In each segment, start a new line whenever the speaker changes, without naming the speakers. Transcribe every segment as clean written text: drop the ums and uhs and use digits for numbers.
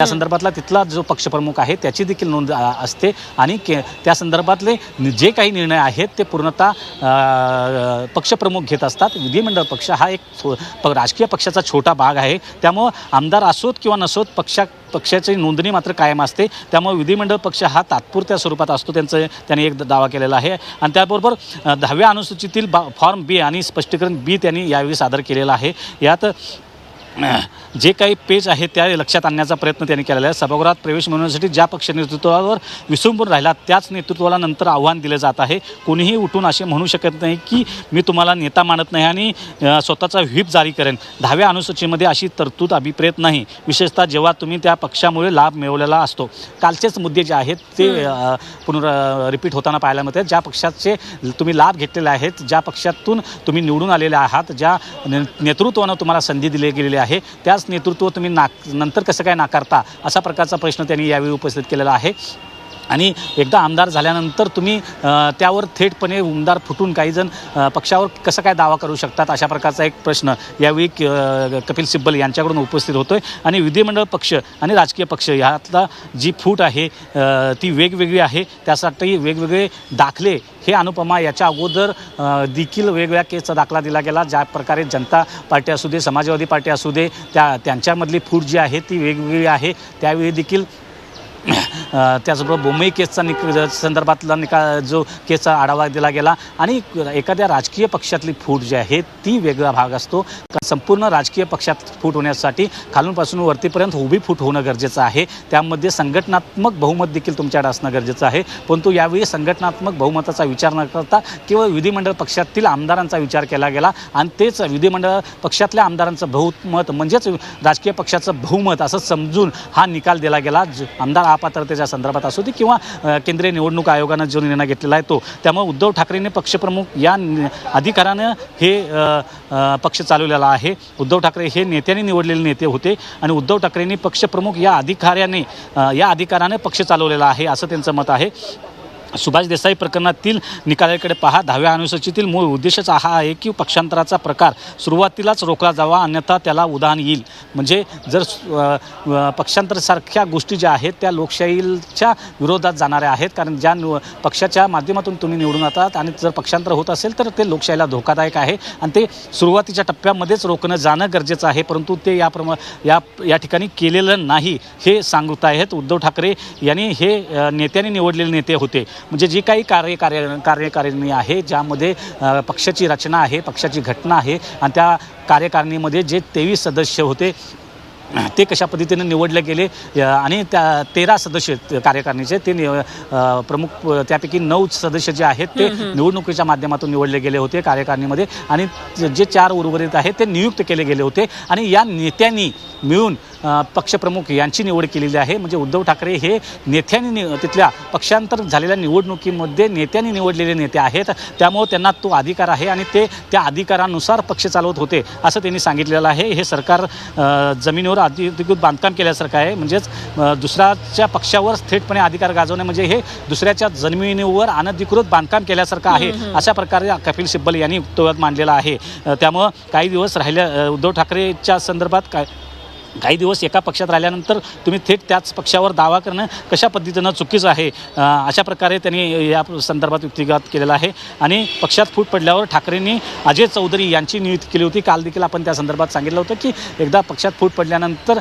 त्या संदर्भातला तिथला जो पक्षप्रमुख आहे त्याची देखील नोंद असते आणि त्या संदर्भातले जे काही निर्णय आहेत ते पूर्णतः पक्षप्रमुख घेत असतात। विधिमंडळ पक्ष हा एक राजकीय पक्षाचा छोटा भाग आहे, त्यामुळे आमदार असोत किंवा नसोत पक्षाची नोंदणी मात्र कायम असते। त्यामुळे विधिमंडळ पक्ष हा तात्पुरत्या स्वरूपात असतो, त्यांनी एक दावा केलेला आहे। आणि त्याबरोबर 10व्या अनुसूचीतील फॉर्म बी आणि स्पष्टीकरण बी त्यांनी यावेळी सादर केलेला आहे। यात जे काही पेच आहे त्या लक्षात आणण्याचा प्रयत्न त्यांनी केलेला आहे। सभागृहात प्रवेश मिळवण्यासाठी ज्या पक्ष नेतृत्वावर विसंबून राहिला त्याच नेतृत्वाला नंतर आव्हान दिले जात आहे। कोणीही उठून असे म्हणू शकत नाही की मी तुम्हाला नेता मानत नाही आणि स्वतःचा व्हीप जारी करेन। 10व्या अनुसूचीमध्ये अशी तरतूद अभिप्रेत नाही, विशेषतः जेव्हा तुम्ही त्या पक्षामुळे लाभ मिळवलेला असतो। कालचेच मुद्दे जे आहेत ते रिपीट होताना पाहायला मिळते। ज्या पक्षाचे तुम्ही लाभ घेतलेले आहेत, ज्या पक्षातून तुम्ही निवडून आलेले आहात, ज्या नेतृत्वानं तुम्हाला संधी दिली गेलेली आहे त्याच नेतृत्व तुम्ही नंतर कसं काय नाकारता, अशा प्रकारचा प्रश्न त्यांनी यावेळी उपस्थित केलेला आहे। आणि एकदा आमदार झाल्यानंतर तुम्ही त्यावर थेटपणे उमदार फुटून काही जण पक्षावर कसं काय दावा करू शकतात, अशा प्रकारचा एक प्रश्न यावेळी कपिल सिब्बल यांच्याकडून उपस्थित होतोय। आणि विधिमंडळ पक्ष आणि राजकीय पक्ष यातला जी फूट आहे ती वेगवेगळी आहे। त्यासाठी वेगवेगळे दाखले हे अनुपमा याच्या अगोदर देखील वेगवेगळ्या केसचा दाखला दिला गेला। ज्या प्रकारे जनता पार्टी असू दे, समाजवादी पार्टी असू दे, त्यांच्यामधली फूट जी आहे ती वेगवेगळी आहे। त्यावेळी देखील त्याचबरोबर बोंबई केसचा संदर्भातला जो केसचा आढावा दिला गेला। आणि एखाद्या राजकीय पक्षातली फूट जी आहे ती वेगळा भाग असतो। संपूर्ण राजकीय पक्षात फूट होण्यासाठी खालूनपासून वरतीपर्यंत उभी फूट होणं गरजेचं आहे। त्यामध्ये संघटनात्मक बहुमत देखील तुमच्याकडे असणं गरजेचं आहे। परंतु यावेळी संघटनात्मक बहुमताचा विचार न करता केवळ विधिमंडळ पक्षातील आमदारांचा विचार केला गेला आणि तेच विधिमंडळ पक्षातल्या आमदारांचं बहुमत म्हणजेच राजकीय पक्षाचं बहुमत असं समजून हा निकाल दिला गेला। आमदार अपात्रतेच्या संदर्भात असू दे किंवा केंद्रीय निवडणूक आयोगानं जो निर्णय घेतलेला आहे तो, त्यामुळे उद्धव ठाकरेंनी पक्षप्रमुख या अधिकारानं हे पक्ष चालवलेला आहे। उद्धव ठाकरे हे नेत्यांनी निवडलेले नेते होते आणि उद्धव ठाकरेंनी पक्षप्रमुख या अधिकाराने पक्ष चालवलेला आहे असं त्यांचं मत आहे। सुभाष देसाई प्रकरणातील निकालाकडे पहा। 10व्या अनुसूचीतील मूळ उद्देशच हा आहे की पक्षांतराचा प्रकार सुरुवातीलाच रोखला जावा, अन्यथा त्याला उधाण येईल। म्हणजे जर पक्षांतरासारख्या गोष्टी ज्या आहेत त्या लोकशाहीच्या विरोधात जाणाऱ्या आहेत, कारण ज्या पक्षाच्या माध्यमातून तुम्ही निवडून येतात आणि जर पक्षांतर होत असेल तर ते लोकशाहीला धोकादायक आहे आणि ते सुरुवातीच्या टप्प्यामध्येच रोखणं जाणं गरजेचं आहे। परंतु ते या ठिकाणी केलेलं नाही हे सांगत आहेत। उद्धव ठाकरे यांनी हे नेत्यांनी निवडलेले नेते होते, म्हणजे जी काही कार्यकारिणी आहे ज्यामध्ये पक्षाची रचना आहे, पक्षाची घटना आहे आणि त्या कार्यकारिणीमध्ये जे 23 सदस्य होते ते कशा पद्धतीने निवडले गेले आणि त्या 13 सदस्य कार्यकारिणीचे ते प्रमुख त्यापैकी 9 सदस्य जे आहेत ते निवडणुकीच्या माध्यमातून निवडले गेले होते कार्यकारिणीमध्ये आणि जे 4 उर्वरित आहेत ते नियुक्त केले गेले होते आणि या नेत्यांनी मिळून पक्षप्रमुख यांची निवड केलेली आहे। म्हणजे उद्धव ठाकरे हे नेत्यांनी तिथल्या पक्षांतर झालेल्या निवडणुकीमध्ये नेत्यांनी निवडलेले नेते आहेत, त्यामुळे त्यांना तो अधिकार आहे आणि ते त्या अधिकारानुसार पक्ष चालवत होते असं त्यांनी सांगितलेलं आहे। हे सरकार जमिनीवर अधिकृत बांधकाम केल्यासारखं आहे, म्हणजेच दुसऱ्याच्या पक्षावर थेटपणे अधिकार गाजवणे म्हणजे हे दुसऱ्याच्या जमिनीवर अनधिकृत बांधकाम केल्यासारखं आहे, अशा प्रकारे कपिल सिब्बल यांनी युक्तिवाद मांडलेला आहे। त्यामुळं काही दिवस राहिल्या उद्धव ठाकरेच्या संदर्भात काही दिवस एका पक्षात राहिल्यानंतर तुम्ही थेट त्याच पक्षावर दावा करणं कशा पद्धतीनं चुकीचं आहे, अशा प्रकारे त्यांनी या संदर्भात युक्तिवाद केलेला आहे। आणि पक्षात फूट पडल्यावर ठाकरेंनी अजय चौधरी यांची नियुक्ती केली होती। काल देखील आपण त्या संदर्भात सांगितलं होतं की एकदा पक्षात फूट पडल्यानंतर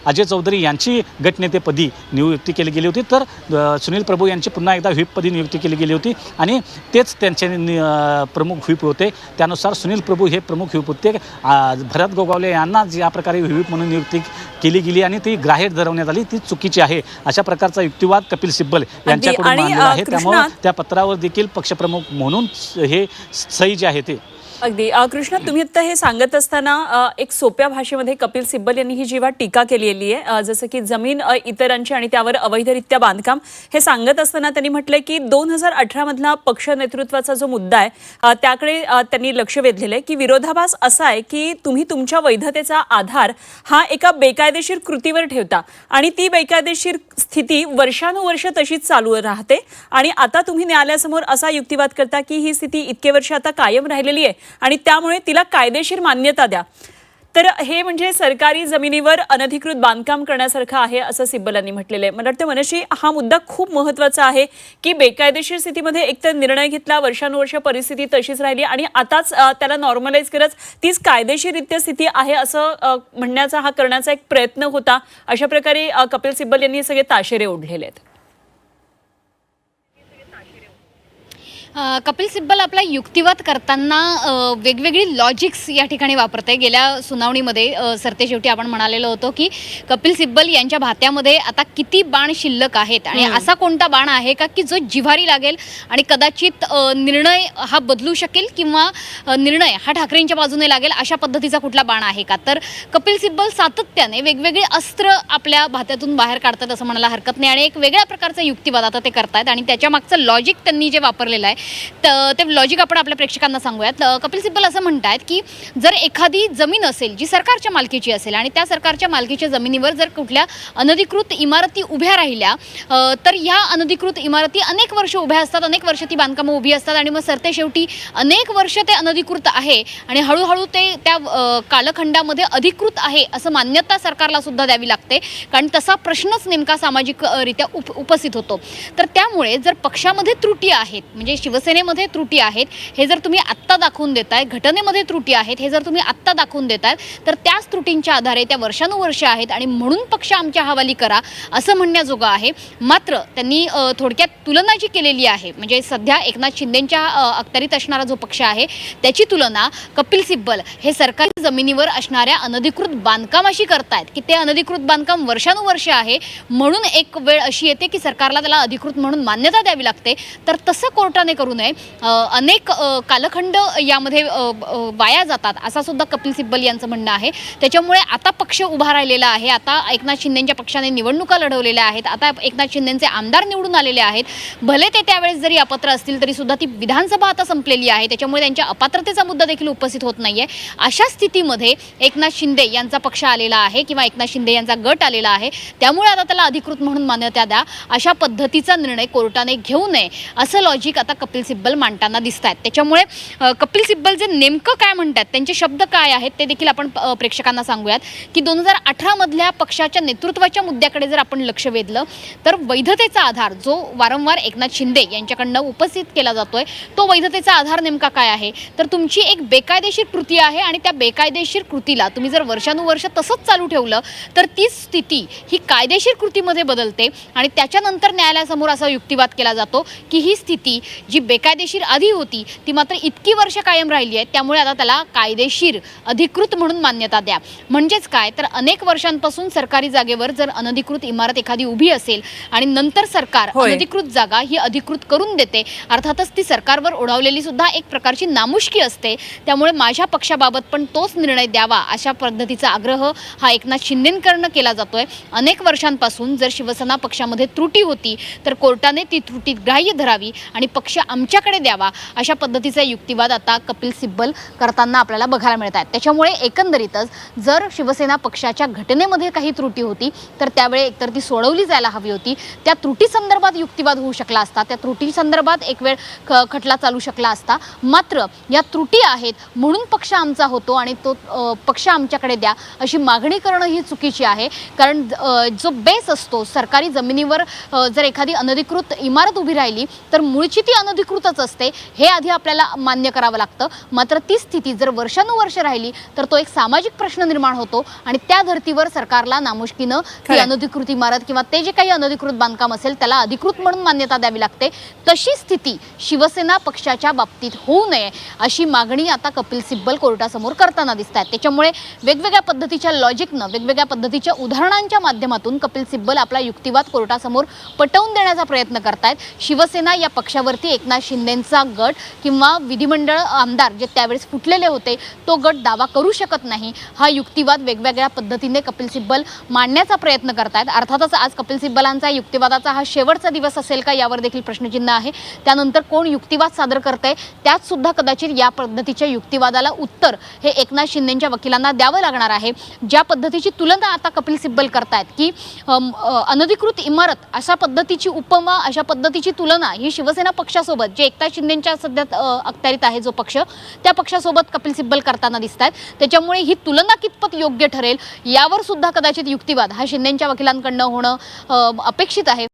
अजय चौधरी यांची गटनेतेपदी नियुक्ती केली गेली होती, तर सुनील प्रभू यांची पुन्हा एकदा व्हीपपदी नियुक्ती केली गेली होती आणि तेच त्यांचे प्रमुख व्हीप होते। त्यानुसार सुनील प्रभू हे प्रमुख व्हीप होते। भरत गोगावले यांना ज्या प्रकारे व्हीप म्हणून नियुक्ती केली गेली आणि ती ग्राह्य धरवण्यात आली ती चुकीची आहे, अशा प्रकारचा युक्तिवाद कपिल सिब्बल यांच्याकडून मांडलेला आहे। त्यामुळे त्या पत्रावर देखील पक्षप्रमुख म्हणून हे सही जे आहे ते
अगदी कृष्णा, तुम्ही आता हे सांगत असताना एक सोप्या भाषेमध्ये कपिल सिब्बल यांनी ही जेव्हा टीका केलेली आहे, जसं की जमीन इतरांची आणि त्यावर अवैधरित्या बांधकाम, हे सांगत असताना त्यांनी म्हटलंय की 2018 मधला पक्ष नेतृत्वाचा जो मुद्दा आहे त्याकडे त्यांनी लक्ष वेधलेलं आहे की विरोधाभास असा आहे की तुम्ही तुमच्या वैधतेचा आधार हा एका बेकायदेशीर कृतीवर ठेवता आणि ती बेकायदेशीर स्थिती वर्षानुवर्ष तशीच चालू राहते आणि आता तुम्ही न्यायालयासमोर असा युक्तिवाद करता की ही स्थिती इतके वर्ष आता कायम राहिलेली आहे आणि त्यामुळे तिला कायदेशीर मान्यता द्या। तर हे म्हणजे सरकारी जमिनीवर अनधिकृत बांधकाम करण्यासारखं आहे असं सिब्बल यांनी म्हटलेलं आहे. मला वाटतं मनशी हा मुद्दा खूप महत्त्वाचा आहे की बेकायदेशीर स्थितीमध्ये एकतर निर्णय घेतला, वर्षानुवर्ष परिस्थिती तशीच राहिली आणि आताच त्याला नॉर्मलाइज करत तीच कायदेशीररित्या स्थिती आहे असं म्हणण्याचा हा करण्याचा एक प्रयत्न होता. अशा प्रकारे कपिल सिब्बल यांनी सगळे ताशेरे ओढलेले आहेत.
कपिल सिब्बल आपला युक्तिवाद करताना वेगवेगळी लॉजिक्स या ठिकाणी वापरते. गेल्या सुनावणीमध्ये सरतेशेवटी आपण म्हणालेलो होतो की कपिल सिब्बल यांच्या भात्यामध्ये आता किती बाण शिल्लक आहेत आणि असा कोणता बाण आहे का की जो जिव्हारी लागेल आणि कदाचित निर्णय हा बदलू शकेल किंवा निर्णय हा ठाकरेंच्या बाजूने लागेल अशा पद्धतीचा कुठला बाण आहे का. तर कपिल सिब्बल सातत्याने वेगवेगळी अस्त्र आपल्या भात्यातून बाहेर काढतात असं म्हणायला हरकत नाही आणि एक वेगळ्या प्रकारचा युक्तिवाद आता ते करतायत आणि त्याच्या मागचं लॉजिक त्यांनी जे वापरलेलं आहे ते लॉजिक आपण आपल्या प्रेक्षकांना सांगूयात. कपिल सिब्बल असं म्हणतात की जर एखादी जमीन असेल जी सरकारच्या मालकीची असेल आणि त्या सरकारच्या मालकीच्या जमिनीवर जर कुठल्या अनधिकृत इमारती उभ्या राहिल्या तर ह्या अनधिकृत इमारती अनेक वर्ष उभ्या असतात, अनेक वर्ष ती बांधकामं उभी असतात आणि मग सरतेशेवटी अनेक वर्ष ते अनधिकृत आहे आणि हळूहळू ते त्या कालखंडामध्ये अधिकृत आहे असं मान्यता सरकारला सुद्धा द्यावी लागते कारण तसा प्रश्नच नेमका सामाजिकरित्या उपस्थित होतो. तर त्यामुळे जर पक्षामध्ये त्रुटी आहेत म्हणजे शिवसेनेमध्ये त्रुटी आहेत हे जर तुम्ही आत्ता दाखवून देताय, घटनेमध्ये त्रुटी आहेत हे जर तुम्ही आत्ता दाखवून देताय तर त्याच त्रुटींच्या आधारे त्या वर्षानुवर्ष आहेत आणि म्हणून पक्ष आमच्या हवाली करा असं म्हणण्याजोगं आहे. मात्र त्यांनी थोडक्यात तुलना जी केलेली आहे म्हणजे सध्या एकनाथ शिंदेंच्या अखत्यारीत असणारा जो पक्ष आहे त्याची तुलना कपिल सिब्बल हे सरकारी जमिनीवर असणाऱ्या अनधिकृत बांधकामाशी करतायत की ते अनधिकृत बांधकाम वर्षानुवर्ष आहे म्हणून एक वेळ अशी येते की सरकारला त्याला अधिकृत म्हणून मान्यता द्यावी लागते. तर तसं कोर्टाने करू नये, अनेक कालखंड यामध्ये वाया जातात असं सुद्धा कपिल सिब्बल यांचं म्हणणं आहे. त्याच्यामुळे आता पक्ष उभा राहिलेला आहे, आता एकनाथ शिंदेंच्या पक्षाने निवडणुका लढवलेल्या आहेत, आता एकनाथ शिंदेंचे आमदार निवडून आलेले आहेत. भले ते त्यावेळेस जरी अपात्र असतील तरी सुद्धा ती विधानसभा आता संपलेली आहे त्याच्यामुळे त्यांच्या अपात्रतेचा मुद्दा देखील उपस्थित होत नाहीये. अशा स्थितीमध्ये एकनाथ शिंदे यांचा पक्ष आलेला आहे किंवा एकनाथ शिंदे यांचा गट आलेला आहे त्यामुळे आता त्याला अधिकृत म्हणून मान्यता द्या अशा पद्धतीचा निर्णय कोर्टाने घेऊ नये असं लॉजिक आता कपिल सिब्बल मांडताना दिसत आहेत. त्याच्यामुळे कपिल सिब्बल जे नेमकं काय म्हणतात त्यांचे शब्द काय आहेत ते देखील आपण प्रेक्षकांना सांगूयात की 2018 मधल्या पक्षाच्या नेतृत्वाच्या मुद्द्याकडे जर आपण लक्ष वेधलं तर वैधतेचा आधार जो वारंवार एकनाथ शिंदे यांच्याकडनं उपस्थित केला जातोय तो वैधतेचा आधार नेमका काय आहे तर तुमची एक बेकायदेशीर कृती आहे आणि त्या बेकायदेशीर कृतीला तुम्ही जर वर्षानुवर्ष तसंच चालू ठेवलं तर ती स्थिती ही कायदेशीर कृतीमध्ये बदलते आणि त्याच्यानंतर न्यायालयासमोर असा युक्तिवाद केला जातो की ही स्थिती जी बेकायदेशीर आधी होती ती मात्र इतकी वर्ष कायम राहिली आहे त्यामुळे आता त्याला कायदेशीर अधिकृत म्हणून मान्यता द्या. म्हणजेच काय तर अनेक वर्षांपासून सरकारी जागेवर जर अनधिकृत इमारत एखादी उभी असेल आणि नंतर सरकार अनधिकृत जागा ही अधिकृत करून देते अर्थातच ती सरकारवर ओढावलेली सुद्धा एक प्रकारची नामुष्की असते. त्यामुळे माझ्या पक्षाबाबत पण तोच निर्णय द्यावा अशा पद्धतीचा आग्रह हा एकनाथ शिंदेंकडनं केला जातोय. अनेक वर्षांपासून जर शिवसेना पक्षामध्ये त्रुटी होती तर कोर्टाने ती त्रुटी ग्राह्य धरावी आणि पक्ष आमच्याकडे द्यावा अशा पद्धतीचा युक्तिवाद आता कपिल सिब्बल करताना आपल्याला बघायला मिळत आहेत. त्याच्यामुळे एकंदरीतच जर शिवसेना पक्षाच्या घटनेमध्ये काही त्रुटी होती तर त्यावेळी एकतर ती सोडवली जायला हवी होती. त्या त्रुटी संदर्भात युक्तिवाद होऊ शकला असता, त्या त्रुटी संदर्भात एक वेळ खटला चालू शकला असता. मात्र या त्रुटी आहेत म्हणून पक्ष आमचा होतो आणि तो पक्ष आमच्याकडे द्या अशी मागणी करणं ही चुकीची आहे. कारण जो बेस असतो सरकारी जमिनीवर जर एखादी अनधिकृत इमारत उभी राहिली तर मूळची ती अनधिकृतच असते हे आधी आपल्याला मान्य करावं लागतं. मात्र ती स्थिती जर वर्षानुवर्ष राहिली तर तो एक सामाजिक प्रश्न निर्माण होतो आणि त्या धर्तीवर सरकारला नामुष्कीनं ती अनधिकृत इमारत किंवा ते जे काही अनधिकृत बांधकाम असेल त्याला अधिकृत म्हणून मान्यता द्यावी लागते. तशी स्थिती शिवसेना पक्षाच्या बाबतीत होऊ नये अशी मागणी आता कपिल सिब्बल कोर्टासमोर करताना दिसत आहेत. त्याच्यामुळे वेगवेगळ्या पद्धतीच्या लॉजिकनं वेगवेगळ्या पद्धतीच्या उदाहरणांच्या माध्यमातून कपिल सिब्बल आपला युक्तिवाद कोर्टासमोर पटवून देण्याचा प्रयत्न करतायत. शिवसेना या पक्षावरती एकनाथ शिंदेंचा गट किंवा विधिमंडळ आमदार जे त्यावेळेस फुटलेले होते तो गट दावा करू शकत नाही. हा युक्तिवाद वेगवेगळ्या पद्धतीने कपिल सिब्बल मांडण्याचा प्रयत्न करतायत. अर्थातच आज कपिल सिब्बलांचा युक्तिवादाचा हा शेवटचा दिवस असेल का यावर देखील प्रश्नचिन्ह आहे. त्यानंतर कोण युक्तिवाद सादर करतंय त्यात सुद्धा कदाचित या पद्धतीच्या युक्तिवादाला उत्तर हे एकनाथ शिंदेंच्या वकिलांना द्यावं लागणार आहे. ज्या पद्धतीची तुलना आता कपिल सिब्बल करतायत की अनधिकृत इमारत अशा पद्धतीची उपमा अशा पद्धतीची तुलना ही शिवसेना पक्षासोबत पक्षासोबत जे एकनाथ शिंदेंच्या सध्या अखत्यारीत आहे जो पक्ष, त्या पक्षासोबत कपिल सिब्बल करताना दिसत आहेत. त्याच्यामुळे ही तुलना कितपत योग्य ठरेल यावर सुद्धा कदाचित युक्तिवाद हा शिंदेंच्या वकिलांकडनं होणं अपेक्षित आहे.